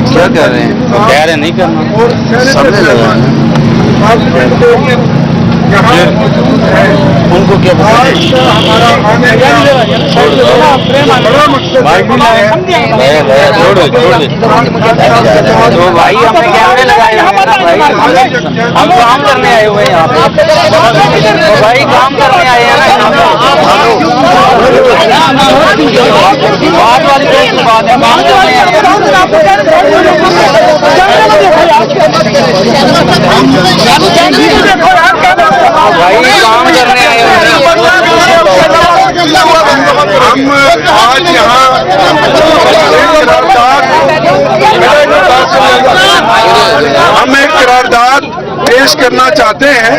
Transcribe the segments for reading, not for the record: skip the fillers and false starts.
क्या कह रहे हैं? कह रहे नहीं करना, सबने लगा उनको क्या पता है? तो भाई हमने कैमरे लगाए हुए हैं ना भाई, हम काम करने आए हुए हैं यहाँ पे, तो भाई काम करने आए हैं ना बात वाली कोई बात है, काम करने आए भाई, काम करने आए हुए हैं। हम आज यहाँ हम एक करारदाद पेश करना चाहते हैं।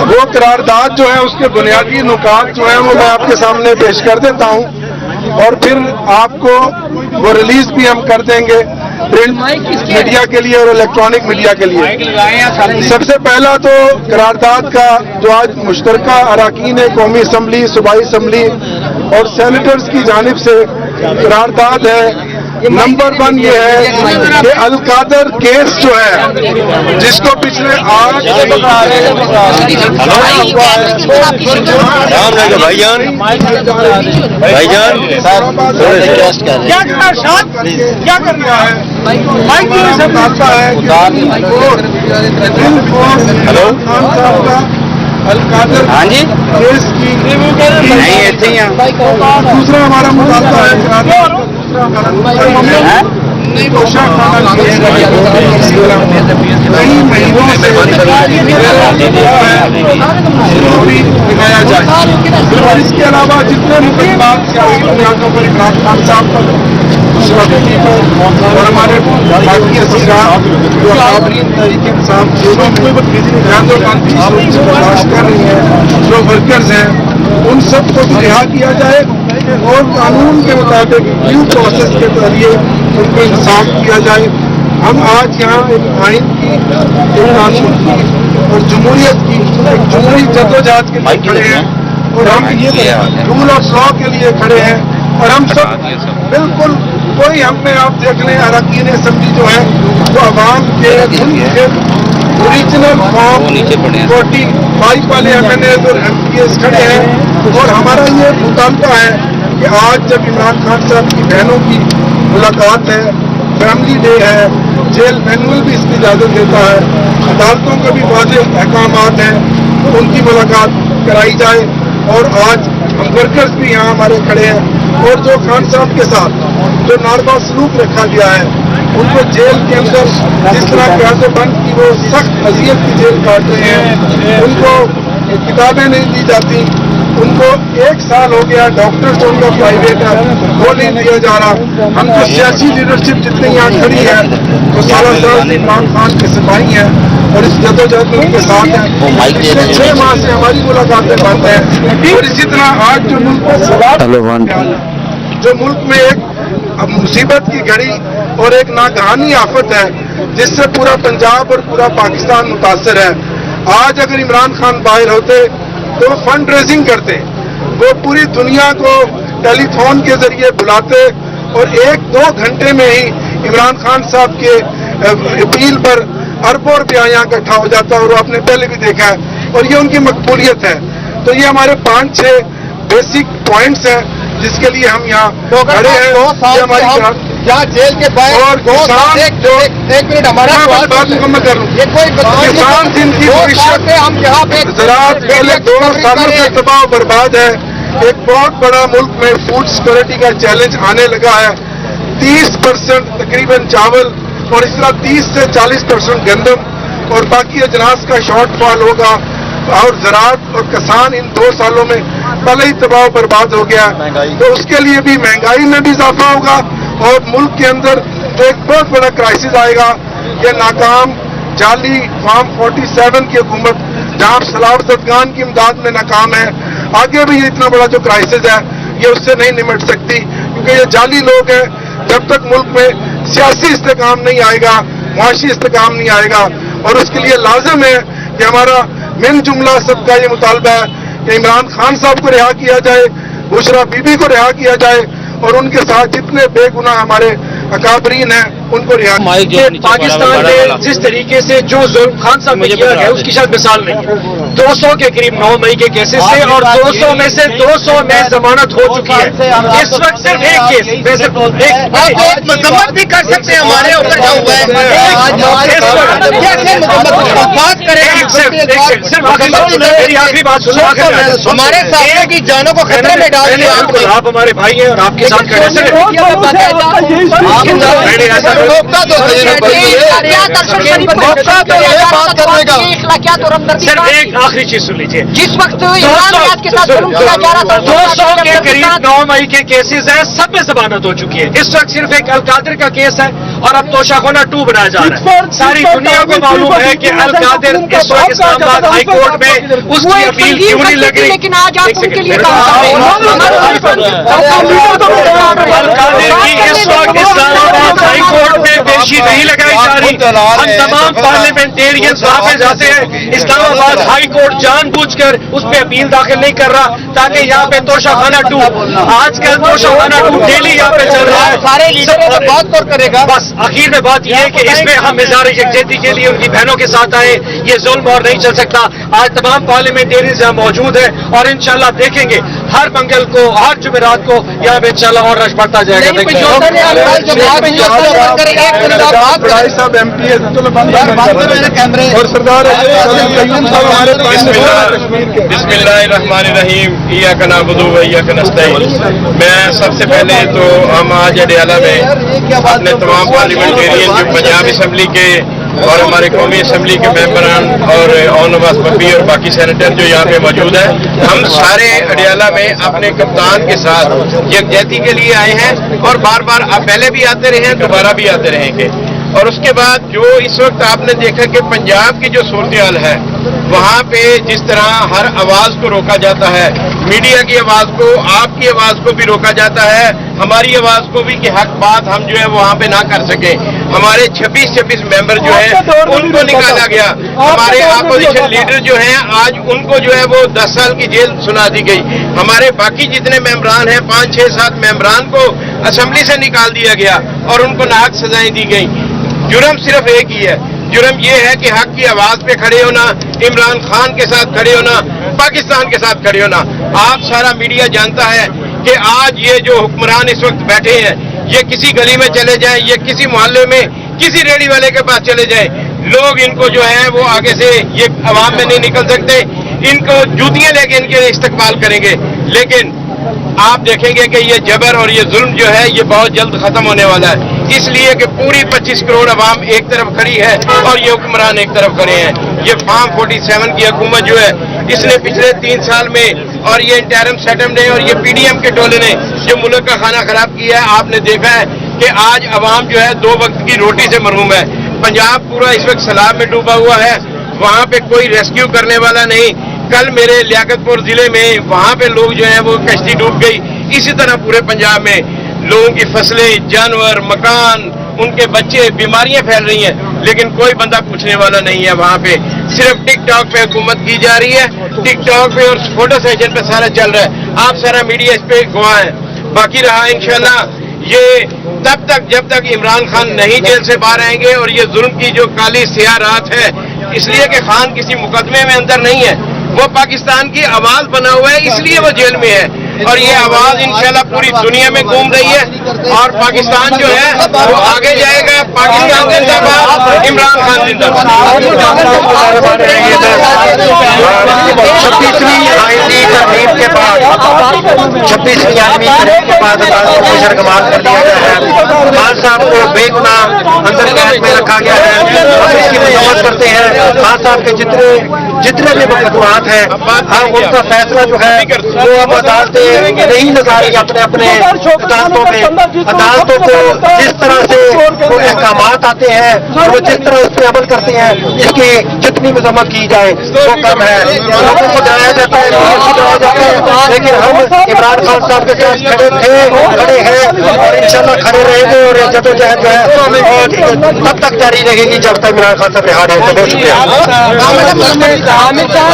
वो करारदाद जो है उसके बुनियादी नुकात जो है वो मैं आपके सामने पेश कर देता हूँ और फिर आपको वो रिलीज भी हम कर देंगे प्रिंट मीडिया के लिए और इलेक्ट्रॉनिक मीडिया के लिए। सबसे पहला तो करारदाद का जो आज मुश्तरका अराकीन कौमी असम्बली, सूबाई असम्बली और सेनेटर्स की जानिब से करारदाद है, नंबर 1 ये है कि अलकादर केस जो है जिसको पिछले भाईजान क्या करना है हेलो अलकादर हाँ जी केस की नहीं ऐसे ही दूसरा हमारा मुतालबा है कई महीनों से दिखाया जाए और इसके अलावा जितने मुकदमात पर इमरान खान साहब पर और हमारे बाकी असरात जो अकाबरीन तहरीक इंसाफ जेलों में गांधी बर्दाश्त कर रही है, जो वर्कर्स हैं उन सब को रिहा किया जाए और कानून के मुताबिक ड्यू प्रोसेस के जरिए उनको इंसाफ किया जाए। हम आज यहाँ एक आइन की, एक कानून की और जमहूरियत की एक जमहूरी जद्दोजहद के लिए खड़े हैं और हम रूल ऑफ लॉ के लिए खड़े हैं और हम सब बिल्कुल कोई हमें आप देख लें अरकान असेंबली जो है वो अवाम के ओरिजिनल फॉर्म 45 वाले MNAs और MPs खड़े हैं और हमारा ये मुतालबा है कि आज जब इमरान खान साहब की बहनों की मुलाकात है, फैमिली डे है, जेल मैनुअल भी इसकी इजाज़त देता है, अदालतों का भी वाज़ेह अहकामात हैं, तो उनकी मुलाकात कराई जाए। और आज हम वर्कर्स भी यहाँ हमारे खड़े हैं और जो खान साहब के साथ जो नारवा सलूक रखा गया है उनको जेल के अंदर जिस तरह प्यासे बंद की वो सख्त अजियत की जेल काट रहे हैं, उनको किताबें नहीं दी जाती, उनको 1 साल हो गया, डॉक्टर जो उनका प्राइवेट है वो नहीं दिया जा रहा। हम तो सियासी लीडरशिप जितनी यहाँ खड़ी है तो सारा साल इमरान खान के सिपाही हैं और इस जद्दोजहद में उनके साथ हैं। पिछले 6 माह से हमारी मुलाकातें बंद हैं और इसी तरह आज जो मुल्क जो मुल्क में एक मुसीबत की घड़ी और एक नागहानी आफत है जिससे पूरा पंजाब और पूरा पाकिस्तान मुतासर है। आज अगर इमरान खान बाहर होते तो फंड रेजिंग करते, वो पूरी दुनिया को टेलीफोन के जरिए बुलाते और 1-2 घंटे में ही इमरान खान साहब के अपील पर अरबों रुपया यहाँ इकट्ठा हो जाता है और आपने पहले भी देखा है और ये उनकी मकबूलियत है। तो ये हमारे 5-6 बेसिक पॉइंट्स हैं जिसके लिए हम यहाँ खड़े हैं। यहाँ जेल के बाहर एक मिनट हमारा बात मुकम्मल कर लूँ। ये कोई किसान जिनकी भविष्य हम यहाँ पे ज़राअत पहले 2 सालों से तबाह बर्बाद है। एक बहुत बड़ा मुल्क में फूड सिक्योरिटी का चैलेंज आने लगा है। 30% तकरीबन चावल और इस तरह 30 से 40% गंदम और बाकी अजनास का शॉर्टफॉल होगा और ज़राअत और किसान इन 2 सालों में पहले ही तबाह बर्बाद हो गया। तो उसके लिए भी महंगाई में भी इजाफा होगा और मुल्क के अंदर जो एक बहुत बड़ा क्राइसिस आएगा, ये नाकाम जाली फार्म 47 की हुकूमत जहाँ सलावत खान की इमदाद में नाकाम है, आगे भी ये इतना बड़ा जो क्राइसिस है ये उससे नहीं निमट सकती क्योंकि ये जाली लोग हैं। जब तक मुल्क में सियासी इस्तेकाम नहीं आएगा, मुआशी इस्तेकाम नहीं आएगा और उसके लिए लाजिम है कि हमारा मिन जुमला सबका ये मुतालबा है कि इमरान खान साहब को रिहा किया जाए, बुशरा बीबी को रिहा किया जाए और उनके साथ जितने बेगुनाह हमारे अकाबरीन हैं उनको रिहा पाकिस्तान में जिस तरीके से जो जुल्म खान साहब ने किया है उसकी शायद मिसाल नहीं है। 200 के करीब 9 मई के केसेस से और 200 में से 200 में जमानत हो चुकी है। इस वक्त सिर्फ एक केस मजम्मत भी कर सकते हैं हमारे ऊपर जो हुआ है मेरी आखिरी बात सुनो। हमारे साथियों की जानों को खतरे में डाल दिया आप हमारे भाई हैं और आपके साथ खड़े से सिर्फ एक आखिरी चीज सुन लीजिए। जिस वक्त इमरान नियाज के साथ जुल्म किया जा रहा था 200 के करीब 9 मई के केसेस हैं, सब में जमानत हो चुकी है। इस वक्त सिर्फ एक अलकादिर का केस है और अब तोशाखाना 2 बनाया जा रहा है। सारी दुनिया को मालूम है कि अलकादिर इस वक्त इस्लामाबाद हाई कोर्ट में उसकी अपील क्यों नहीं लग रही। लेकिन आज आप उनके लिए अलकादिर की इस वक्त इस्लामाबाद हाई कोर्ट में पेशी नहीं लगाई जा रही। हम तमाम पार्लियामेंटेरियंस वहां पे जाते हैं। इस्लामाबाद हाई कोर्ट जानबूझकर उस पर अपील दाखिल नहीं कर रहा ताकि यहाँ पे तोशाखाना 2, आजकल तोशाखाना 2 डेली यहाँ पे चल रहा है। सारे लीडर बात और करेगा। बस आखिर में बात यह है कि इसमें हम इज़हार यकजहती के लिए उनकी बहनों के साथ आए। ये जुल्म और नहीं चल सकता। आज तमाम पार्लियामेंटेरियंस यहाँ मौजूद है और इंशाल्लाह देखेंगे हर मंगल को हर जुमेरात को यहाँ पे इंशाल्लाह और रश बढ़ता जाएगा। साहब MP है और सरदार हमारे बिस्मिल्लाहिर्रहमानिर्रहीम इय्याका नअबुदु व इय्याका नस्तईन। मैं सबसे पहले तो हम आज अडियाला में अपने तमाम पार्लियामेंटेरियन जो पंजाब असम्बली के और हमारे कौमी असम्बली के मेंबरान और नवाज पप्पी और बाकी सेनेटर जो यहाँ पे मौजूद हैं, हम सारे अडियाला में अपने कप्तान के साथ यकजहती के लिए आए हैं और बार बार आप पहले भी आते रहे हैं, दोबारा भी आते रहेंगे। और उसके बाद जो इस वक्त आपने देखा कि पंजाब की जो सूरत-ए-हाल है वहाँ पे जिस तरह हर आवाज़ को रोका जाता है, मीडिया की आवाज़ को, आपकी आवाज़ को भी रोका जाता है, हमारी आवाज़ को भी कि हक बात हम जो है वहाँ पे ना कर सके। हमारे 26 मेंबर जो है उनको निकाला गया। हमारे अपोजिशन लीडर जो हैं आज उनको जो है वो 10 साल की जेल सुना दी गई। हमारे बाकी जितने मेंबरान हैं 5, 6, 7 मेंबरान को असम्बली से निकाल दिया गया और उनको नाहक सजाएं दी गई। जुर्म सिर्फ एक ही है, जुर्म ये है कि हक की आवाज पे खड़े होना, इमरान खान के साथ खड़े होना, पाकिस्तान के साथ खड़े होना। आप सारा मीडिया जानता है कि आज ये जो हुक्मरान इस वक्त बैठे हैं, ये किसी गली में चले जाएं, ये किसी मोहल्ले में किसी रेडी वाले के पास चले जाएं, लोग इनको जो है वो आगे से ये आवाम में नहीं निकल सकते, इनको जूतियां लेके इनके इस्तकबाल करेंगे। लेकिन आप देखेंगे कि ये जबर और ये जुल्म जो है ये बहुत जल्द खत्म होने वाला है, इसलिए कि पूरी 25 करोड़ आवाम एक तरफ खड़ी है और ये हुक्मरान एक तरफ खड़े हैं। ये फार्म 47 की हुकूमत जो है इसने पिछले 3 साल में और ये इंटरिम सेटम ने और ये PDM के टोले ने जो मुल्क का खाना खराब किया है, आपने देखा है कि आज आवाम जो है 2 वक्त की रोटी से महरूम है। पंजाब पूरा इस वक्त सैलाब में डूबा हुआ है, वहाँ पे कोई रेस्क्यू करने वाला नहीं। कल मेरे लियाकतपुर जिले में वहाँ पे लोग जो है वो कश्ती डूब गई। इसी तरह पूरे पंजाब में लोगों की फसलें, जानवर, मकान, उनके बच्चे, बीमारियां फैल रही हैं, लेकिन कोई बंदा पूछने वाला नहीं है। वहाँ पे सिर्फ टिकटॉक पे हुकूमत की जा रही है, टिकटॉक पे और फोटो सेशन पे सारा चल रहा है। आप सारा मीडिया इस पे गवाह है। बाकी रहा इंशाल्लाह ये तब तक जब तक इमरान खान नहीं जेल से बाहर आएंगे और ये जुल्म की जो काली स्याह रात है, इसलिए कि खान किसी मुकदमे में अंदर नहीं है, वो पाकिस्तान की आवाज बना हुआ है, इसलिए वो जेल में है। और ये आवाज इंशाल्लाह पूरी दुनिया में घूम रही है और पाकिस्तान जो है वो आगे जाएगा। पाकिस्तान जिंदाबाद, इमरान खान जिंदाबाद। 26वीं आईनी तरमीम के बाद 26वीं आईनी तरमीम के बाद अदालत को शर्गमाल कर दिया गया है। खान साहब को बेगुनाह अंदर कैद में रखा गया है। हम इसकी मजम्मत करते हैं। खान साहब के जितने भी मुकदमात हैं, हम उनका फैसला जो है वो अब अदालतें नहीं लगा रही अपने अदालतों में। अदालतों को जिस तरह से वो अहकामात आते हैं वो जिस तरह उस पर अमल करते हैं, इसकी जितनी मजम्मत की जाए वो कम है। लोगों को डराया जाता है, लेकिन हम इमरान खान साहब के साथ खड़े हैं और इंशाल्लाह खड़े रहेंगे और जदोजहद जो है और तब तक जारी रहेगी जब तक इमरान खान साहब रिहा रहेंगे। बहुत शुक्रिया। हामिद साहब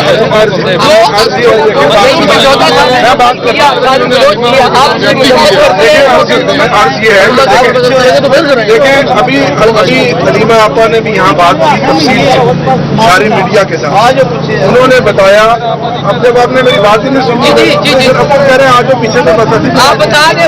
देखें, अभी अलीमा आपा ने भी यहाँ बात की तफसील से सारी मीडिया के साथ, उन्होंने बताया। अब जब आपने मेरी बात ही नहीं सुनी, अब कह रहे हैं आज जो पीछे से बता आप बता दें